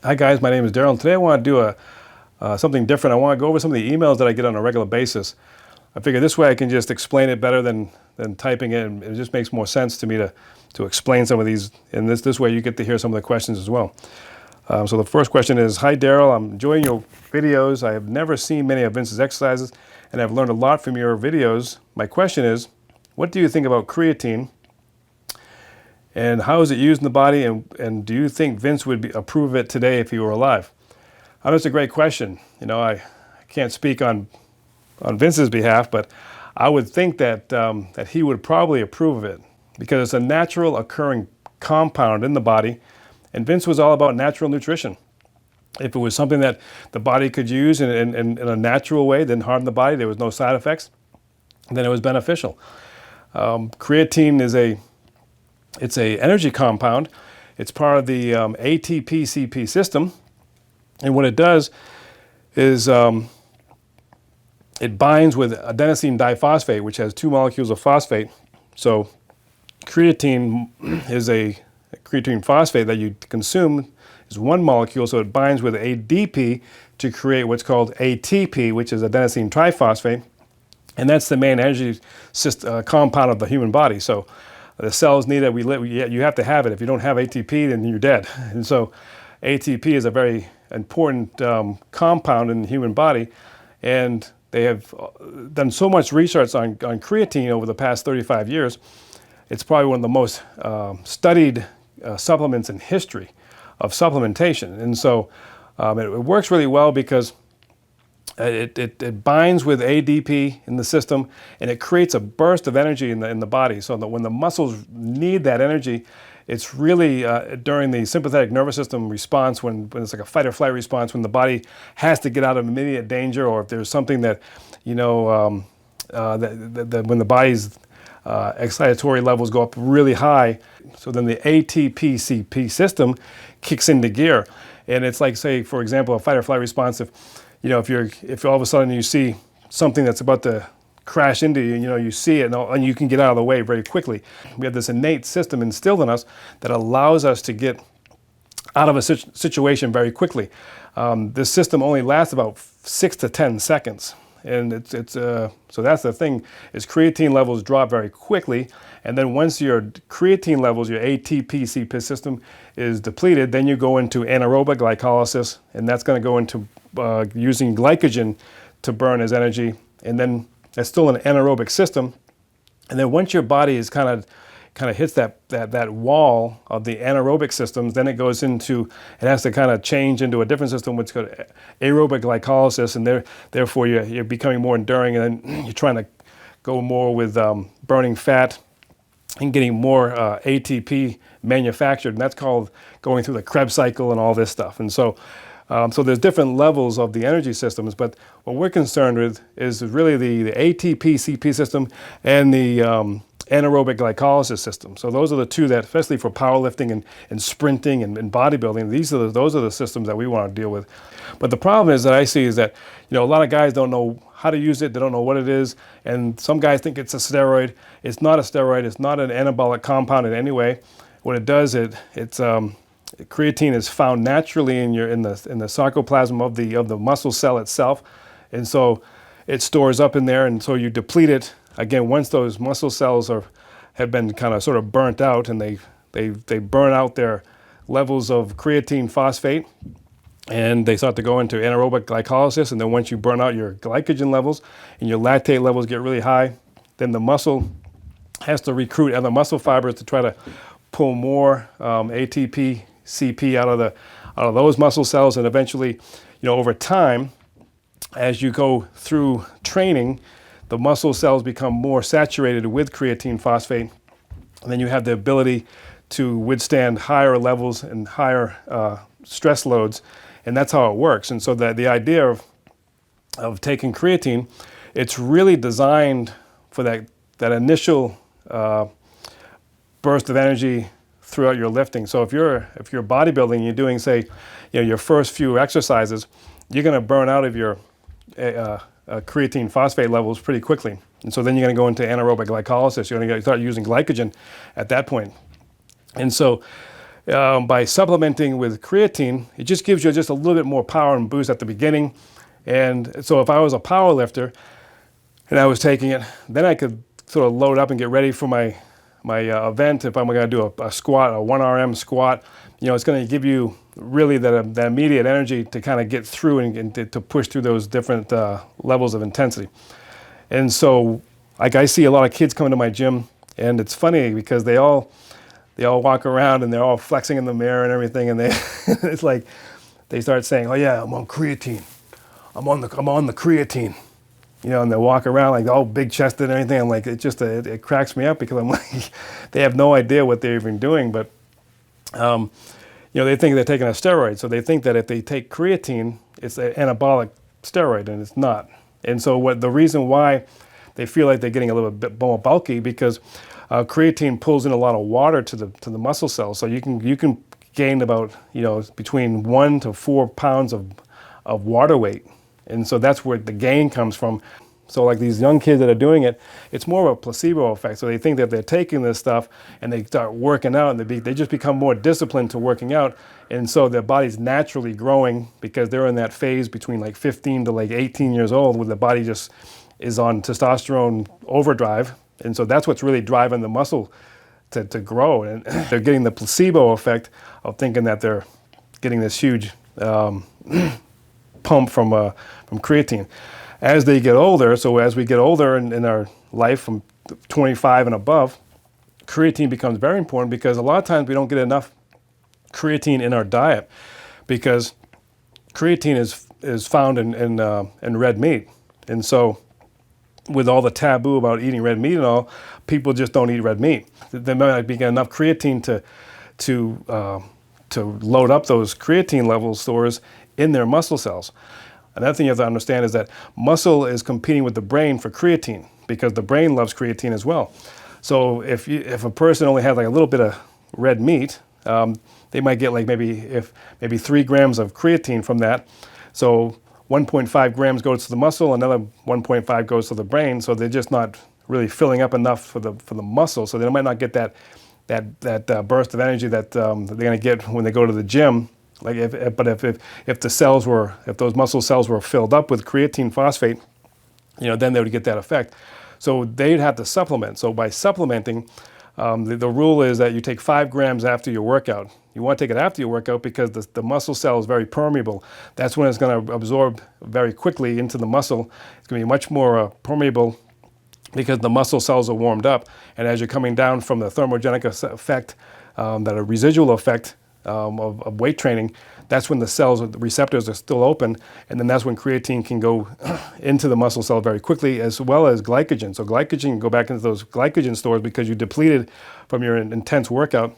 Hi guys, my name is Daryl, and today I want to do something different. I want to go over some of the emails that I get on a regular basis. I figure this way I can just explain it better than typing it, and it just makes more sense to me to explain some of these, and this way you get to hear some of the questions as well. So the first question is, hi Daryl, I'm enjoying your videos. I have never seen many of Vince's exercises, and I've learned a lot from your videos. My question is, what do you think about creatine? And how is it used in the body, and do you think Vince would approve of it today if he were alive? That's a great question. You know, I can't speak on Vince's behalf, but I would think that that he would probably approve of it because it's a natural occurring compound in the body, and Vince was all about natural nutrition. If it was something that the body could use in a natural way, didn't harm the body, there was no side effects, then it was beneficial. Creatine is It's an energy compound. It's part of the ATP-CP system. And what it does is it binds with adenosine diphosphate, which has 2 molecules of phosphate. So creatine is a creatine phosphate that you consume is 1 molecule, so it binds with ADP to create what's called ATP, which is adenosine triphosphate. And that's the main energy compound of the human body. So the cells need it. You have to have it. If you don't have ATP, then you're dead. And so ATP is a very important compound in the human body. And they have done so much research on creatine over the past 35 years. It's probably one of the most studied supplements in history of supplementation. And so it works really well because it binds with ADP in the system, and it creates a burst of energy in the body, so that when the muscles need that energy, it's really during the sympathetic nervous system response, when it's like a fight or flight response, when the body has to get out of immediate danger, or if there's something that, you know, when the body's excitatory levels go up really high, so then the ATP-CP system kicks into gear. And it's like, say, for example, a fight or flight response. If all of a sudden you see something that's about to crash into you, you see it, and you can get out of the way very quickly. We have this innate system instilled in us that allows us to get out of a situation very quickly. This system only lasts about 6 to 10 seconds. And so that's the thing, is creatine levels drop very quickly, and then once your creatine levels, your ATP-CP system is depleted, then you go into anaerobic glycolysis, and that's going to go into using glycogen to burn as energy, and then it's still an anaerobic system. And then once your body is kind of hits that wall of the anaerobic systems, then it has to kind of change into a different system, which is called aerobic glycolysis, and therefore you're becoming more enduring, and then you're trying to go more with burning fat and getting more ATP manufactured, and that's called going through the Krebs cycle and all this stuff. And so there's different levels of the energy systems, but what we're concerned with is really the ATP-CP system and the anaerobic glycolysis system. So those are the two that, especially for powerlifting and sprinting and bodybuilding, those are the systems that we want to deal with. But the problem is that I see is that, a lot of guys don't know how to use it, they don't know what it is, and some guys think it's a steroid. It's not a steroid, it's not an anabolic compound in any way. What it does, creatine is found naturally in the sarcoplasm of the muscle cell itself, and so it stores up in there, and so you deplete it again once those muscle cells have been kind of sort of burnt out, and they burn out their levels of creatine phosphate, and they start to go into anaerobic glycolysis. And then once you burn out your glycogen levels and your lactate levels get really high, then the muscle has to recruit other muscle fibers to try to pull more ATP-CP out of those muscle cells, and eventually, over time, as you go through training, the muscle cells become more saturated with creatine phosphate, and then you have the ability to withstand higher levels and higher stress loads, and that's how it works. And so the idea of taking creatine, it's really designed for that initial burst of energy throughout your lifting. So if you're bodybuilding, you're doing, say, your first few exercises, you're going to burn out of your creatine phosphate levels pretty quickly. And so then you're going to go into anaerobic glycolysis. You're going to start using glycogen at that point. And so by supplementing with creatine, it just gives you just a little bit more power and boost at the beginning. And so if I was a power lifter and I was taking it, then I could sort of load up and get ready for my event. If I'm going to do a squat, a 1RM squat, it's going to give you really that immediate energy to kind of get through and to push through those different levels of intensity. And so, like, I see a lot of kids coming to my gym, and it's funny because they all walk around and they're all flexing in the mirror and everything, and it's like they start saying, "Oh yeah, I'm on creatine. I'm on the creatine." And they walk around like all big chested and everything. I'm like, it cracks me up because I'm like, they have no idea what they're even doing, but they think they're taking a steroid. So they think that if they take creatine, it's an anabolic steroid, and it's not. And so the reason why they feel like they're getting a little bit more bulky, because creatine pulls in a lot of water to the muscle cells. So you can gain about between 1 to 4 pounds of water weight. And so that's where the gain comes from. So like these young kids that are doing it, it's more of a placebo effect. So they think that they're taking this stuff and they start working out, and they just become more disciplined to working out. And so their body's naturally growing because they're in that phase between like 15 to like 18 years old where the body just is on testosterone overdrive. And so that's what's really driving the muscle to grow. And they're getting the placebo effect of thinking that they're getting this huge pump from creatine. As they get older, so as we get older in our life from 25 and above, creatine becomes very important because a lot of times we don't get enough creatine in our diet because creatine is found in red meat. And so with all the taboo about eating red meat and all, people just don't eat red meat. There might not be enough creatine to load up those creatine level stores in their muscle cells. Another thing you have to understand is that muscle is competing with the brain for creatine because the brain loves creatine as well. So if a person only has like a little bit of red meat, they might get like maybe 3 grams of creatine from that. So 1.5 grams goes to the muscle, another 1.5 goes to the brain. So they're just not really filling up enough for the muscle. So they might not get that burst of energy that they're going to get when they go to the gym. Like if those muscle cells were filled up with creatine phosphate, then they would get that effect. So they'd have to supplement. So by supplementing, the rule is that you take 5 grams after your workout. You want to take it after your workout because the muscle cell is very permeable. That's when it's going to absorb very quickly into the muscle. It's going to be much more permeable because the muscle cells are warmed up. And as you're coming down from the thermogenic effect, that a residual effect of weight training, that's when the receptors are still open, and then that's when creatine can go into the muscle cell very quickly, as well as glycogen. So glycogen can go back into those glycogen stores because you depleted from your intense workout,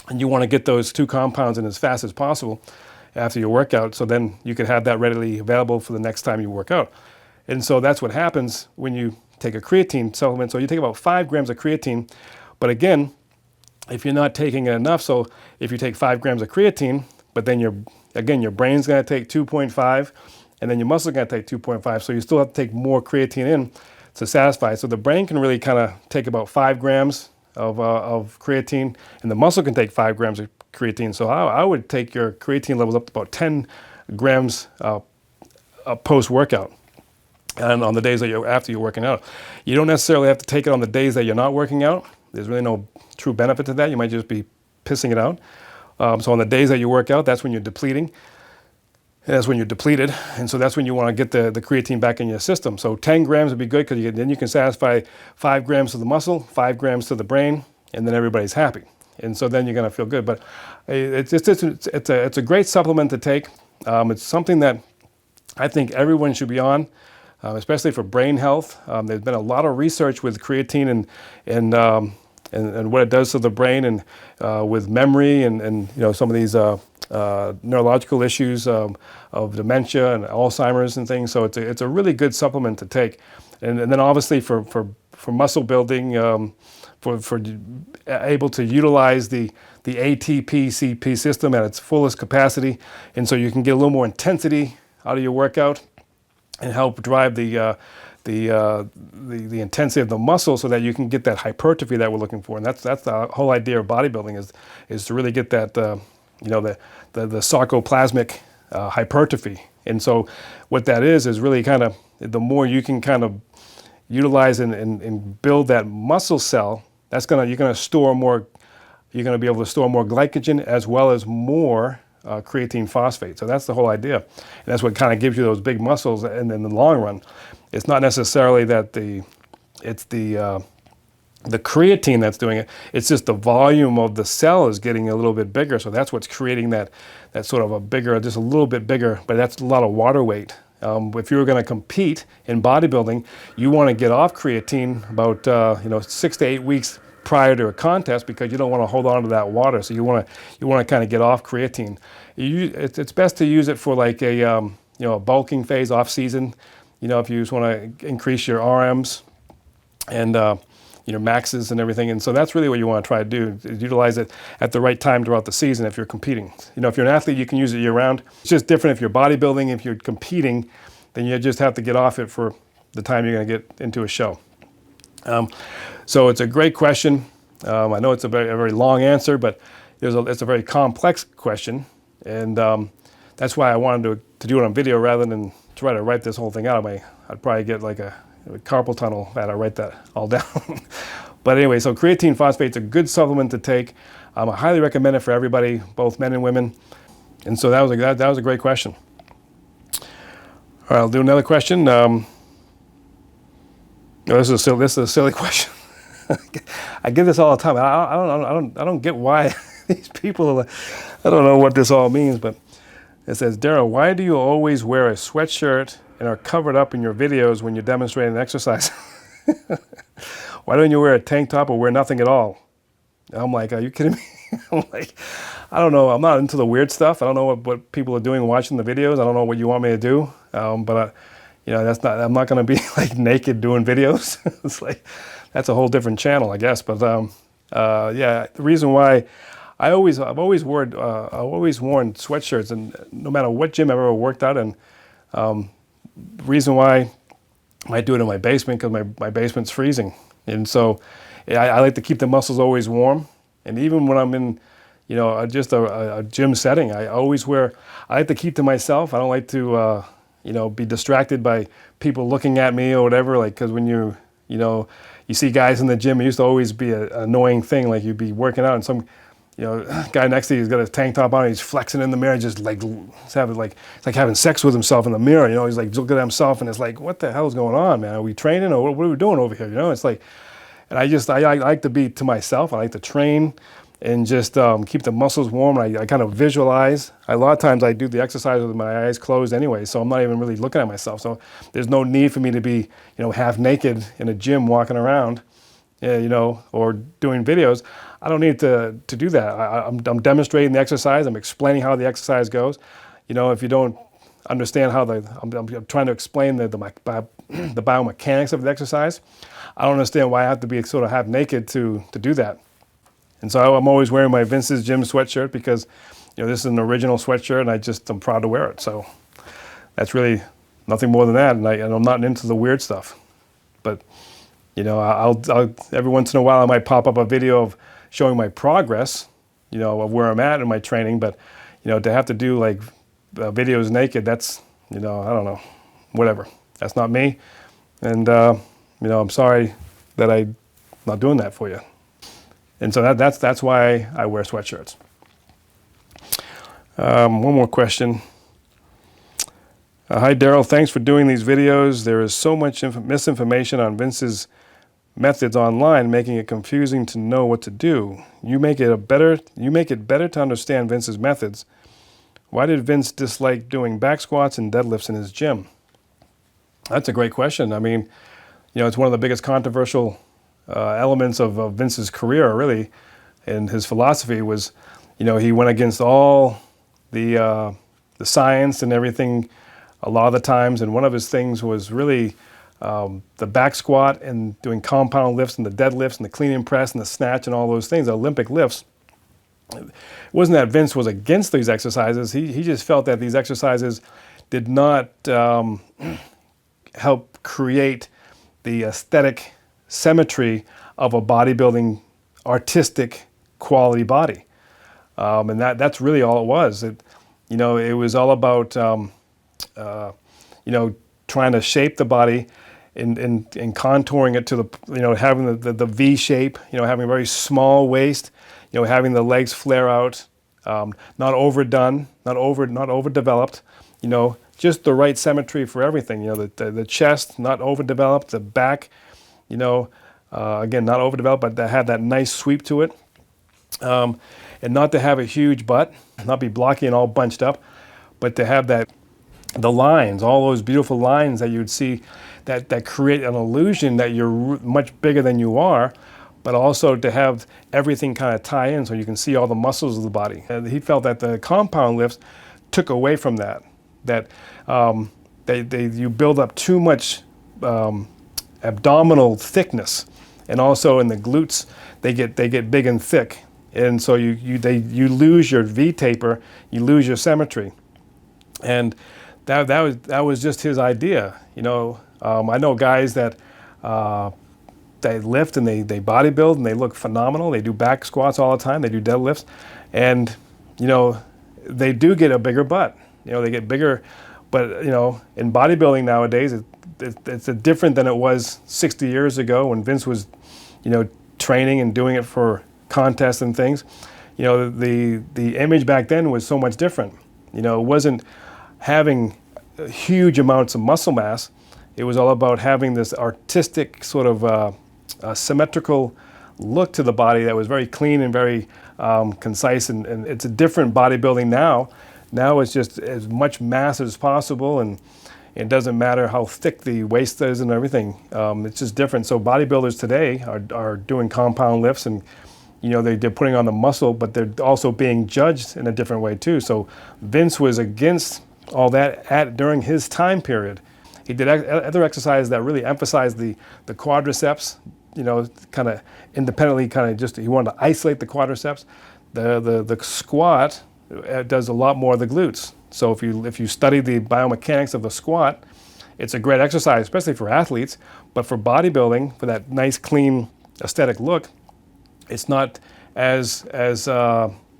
and you want to get those 2 compounds in as fast as possible after your workout, so then you can have that readily available for the next time you work out. And so that's what happens when you take a creatine supplement. So you take about 5 grams of creatine, but again, if you're not taking it enough, so if you take 5 grams of creatine, but then your brain's going to take 2.5, and then your muscle's going to take 2.5, so you still have to take more creatine in to satisfy. So the brain can really kind of take about 5 grams of creatine, and the muscle can take 5 grams of creatine. So I would take your creatine levels up to about 10 grams post-workout. And on the days that after you're working out. You don't necessarily have to take it on the days that you're not working out. There's really no true benefit to that. You might just be pissing it out. So on the days that you work out, that's when you're depleting. And that's when you're depleted. And so that's when you want to get the creatine back in your system. So 10 grams would be good because then you can satisfy 5 grams to the muscle, 5 grams to the brain, and then everybody's happy. And so then you're going to feel good. But it's a great supplement to take. It's something that I think everyone should be on. Especially for brain health. There's been a lot of research with creatine and what it does to the brain and with memory and some of these neurological issues of dementia and Alzheimer's and things. So it's a really good supplement to take. And then obviously for muscle building, for able to utilize the ATP-CP system at its fullest capacity, and so you can get a little more intensity out of your workout and help drive the the intensity of the muscle so that you can get that hypertrophy that we're looking for. And that's the whole idea of bodybuilding is to really get that the sarcoplasmic hypertrophy. And so what that is really kind of the more you can kind of utilize and build that muscle cell, you're gonna store more. You're going to be able to store more glycogen as well as more creatine phosphate. So that's the whole idea. And that's what kind of gives you those big muscles in the long run. It's not necessarily that it's the creatine that's doing it. It's just the volume of the cell is getting a little bit bigger. So that's what's creating that sort of a bigger, just a little bit bigger, but that's a lot of water weight. If you were going to compete in bodybuilding, you want to get off creatine about 6 to 8 weeks prior to a contest, because you don't want to hold on to that water. So you want to kind of get off creatine. It's best to use it for like a bulking phase off season. If you just want to increase your RMs and maxes and everything. And so that's really what you want to try to do, is utilize it at the right time throughout the season if you're competing. If you're an athlete, you can use it year round. It's just different if you're bodybuilding. If you're competing, then you just have to get off it for the time you're going to get into a show. So it's a great question. I know it's a very long answer, but it's a very complex question. And that's why I wanted to do it on video rather than try to write this whole thing out. I'd probably get like a carpal tunnel if I had to write that all down. But anyway, so creatine phosphate is a good supplement to take. I highly recommend it for everybody, both men and women. And so that was a great question. All right, I'll do another question. This is a silly question. I get this all the time. I don't get why these people. I don't know what this all means, but it says, Daryl, why do you always wear a sweatshirt and are covered up in your videos when you're demonstrating exercise? Why don't you wear a tank top or wear nothing at all? I'm like, are you kidding me? I'm like, I don't know. I'm not into the weird stuff. I don't know what people are doing watching the videos. I don't know what you want me to do. But I'm not going to be like naked doing videos. It's like, that's a whole different channel, I guess. But the reason why I've always worn sweatshirts, and no matter what gym I've ever worked out in. The reason why I might do it in my basement, because my basement's freezing, and so I like to keep the muscles always warm. And even when I'm in, just a gym setting, I like to keep to myself. I don't like to be distracted by people looking at me or whatever. Like, because when you see guys in the gym, it used to always be an annoying thing. Like, you'd be working out and some guy next to you, he's got his tank top on, he's flexing in the mirror, just like it's like having sex with himself in the mirror. He's like looking at himself, and it's like, what the hell is going on, man? Are we training, or what are we doing over here? It's like, and I like to be to myself. I like to train and just keep the muscles warm. I kind of visualize. A lot of times I do the exercise with my eyes closed anyway, so I'm not even really looking at myself. So there's no need for me to be, half naked in a gym walking around, or doing videos. I don't need to do that. I'm demonstrating the exercise. I'm explaining how the exercise goes. If you don't understand how I'm trying to explain the biomechanics of the exercise, I don't understand why I have to be sort of half naked to do that. And so I'm always wearing my Vince's Gym sweatshirt because, this is an original sweatshirt, and I'm proud to wear it. So that's really nothing more than that. And I'm not into the weird stuff. But, I'll every once in a while I might pop up a video of showing my progress, of where I'm at in my training. But, to have to do like videos naked, that's, I don't know, whatever. That's not me. And, I'm sorry that I'm not doing that for you. And so that's why I wear sweatshirts. One more question. Hi, Daryl. Thanks for doing these videos. There is so much misinformation on Vince's methods online, making it confusing to know what to do. You make it better to understand Vince's methods. Why did Vince dislike doing back squats and deadlifts in his gym? That's a great question. I mean, it's one of the biggest controversial elements of Vince's career, really, and his philosophy was, he went against all the science and everything a lot of the times, and one of his things was really the back squat and doing compound lifts and the deadlifts and the clean and press and the snatch and all those things, the Olympic lifts. It wasn't that Vince was against these exercises. He just felt that these exercises did not help create the aesthetic symmetry of a bodybuilding, artistic quality body. And that's really all it was. It was all about, trying to shape the body and contouring it to the, having the V shape, having a very small waist, having the legs flare out, not overdone, not overdeveloped, just the right symmetry for everything. The chest not overdeveloped, the back, again, not overdeveloped, but that had that nice sweep to it. And not to have a huge butt, not be blocky and all bunched up, but to have the lines, all those beautiful lines that you'd see that create an illusion that you're much bigger than you are, but also to have everything kind of tie in so you can see all the muscles of the body. And he felt that the compound lifts took away from that, you build up too much abdominal thickness, and also in the glutes they get big and thick, and so you lose your V taper, you lose your symmetry, and that was just his idea. I know guys that they lift and they bodybuild and they look phenomenal. They do back squats all the time. They do deadlifts, and they do get a bigger butt. They get bigger, but in bodybuilding nowadays, it's different than it was 60 years ago when Vince was, training and doing it for contests and things. The image back then was so much different. It wasn't having huge amounts of muscle mass. It was all about having this artistic sort of symmetrical look to the body that was very clean and very concise, and it's a different bodybuilding now. Now it's just as much mass as possible, and it doesn't matter how thick the waist is and everything. It's just different. So bodybuilders today are doing compound lifts, and they're putting on the muscle, but they're also being judged in a different way too. So Vince was against all that during his time period. He did other exercises that really emphasized the quadriceps, kind of independently, he wanted to isolate the quadriceps. The squat does a lot more of the glutes. So if you study the biomechanics of the squat, it's a great exercise, especially for athletes. But for bodybuilding, for that nice, clean, aesthetic look, it's not as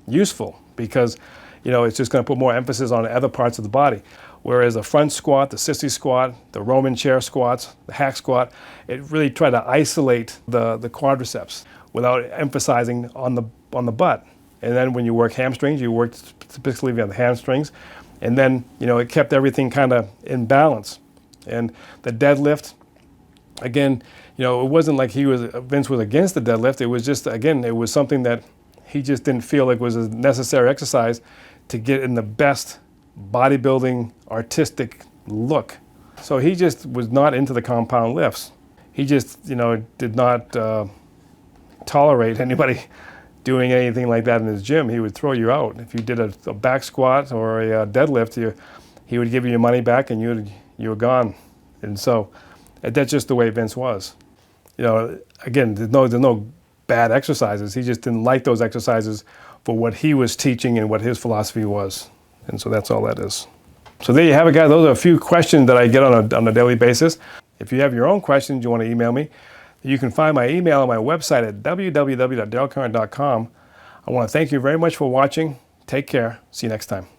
useful, because it's just going to put more emphasis on other parts of the body. Whereas the front squat, the sissy squat, the Roman chair squats, the hack squat, it really tried to isolate the quadriceps without emphasizing on the butt. And then when you work hamstrings, you work specifically on the hamstrings, and then it kept everything kind of in balance. And the deadlift, again, it wasn't like Vince was against the deadlift. It was just, again, it was something that he just didn't feel like was a necessary exercise to get in the best bodybuilding artistic look. So he just was not into the compound lifts. He just, did not tolerate anybody doing anything like that in his gym. He would throw you out. If you did a back squat or a deadlift, he would give you your money back and you were gone. And so that's just the way Vince was. Again, there's no bad exercises. He just didn't like those exercises for what he was teaching and what his philosophy was. And so that's all that is. So there you have it, guys. Those are a few questions that I get on a daily basis. If you have your own questions, you want to email me, you can find my email on my website at www.darylcurrent.com. I want to thank you very much for watching. Take care. See you next time.